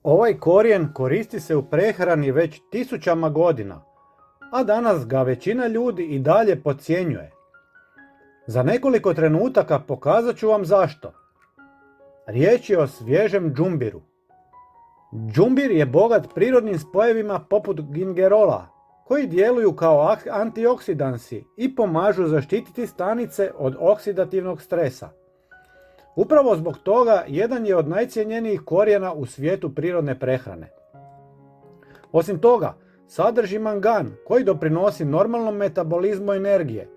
Ovaj korijen koristi se u prehrani već tisućama godina, a danas ga većina ljudi i dalje podcjenjuje. Za nekoliko trenutaka pokazat ću vam zašto. Riječ je o svježem džumbiru. Džumbir je bogat prirodnim spojevima poput gingerola, koji djeluju kao antioksidansi i pomažu zaštititi stanice od oksidativnog stresa. Upravo zbog toga jedan je od najcjenjenijih korijena u svijetu prirodne prehrane. Osim toga, sadrži mangan koji doprinosi normalnom metabolizmu energije,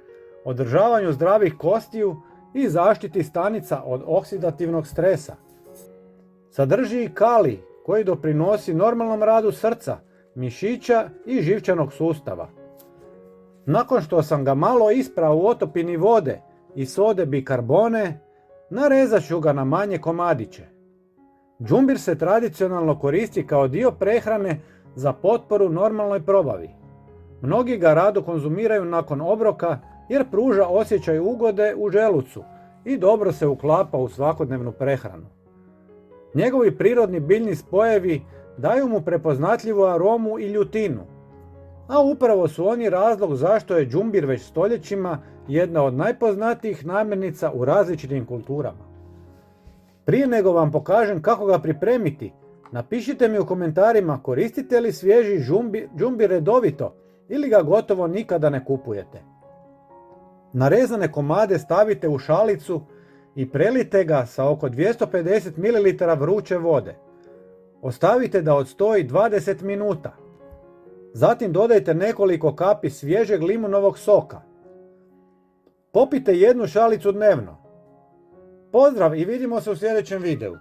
održavanju zdravih kostiju i zaštiti stanica od oksidativnog stresa. Sadrži i kalij koji doprinosi normalnom radu srca, mišića i živčanog sustava. Nakon što sam ga malo isprao u otopini vode i sode bikarbone, narezat ću ga na manje komadiće. Džumbir se tradicionalno koristi kao dio prehrane za potporu normalnoj probavi. Mnogi ga rado konzumiraju nakon obroka jer pruža osjećaj ugode u želucu i dobro se uklapa u svakodnevnu prehranu. Njegovi prirodni biljni spojevi daju mu prepoznatljivu aromu i ljutinu, a upravo su oni razlog zašto je džumbir već stoljećima jedna od najpoznatijih namirnica u različitim kulturama. Prije nego vam pokažem kako ga pripremiti, napišite mi u komentarima koristite li svježi džumbir redovito ili ga gotovo nikada ne kupujete. Narezane komade stavite u šalicu i prelijte ga sa oko 250 ml vruće vode. Ostavite da odstoji 20 minuta. Zatim dodajte nekoliko kapi svježeg limunovog soka. Popijte jednu šalicu dnevno. Pozdrav i vidimo se u sljedećem videu.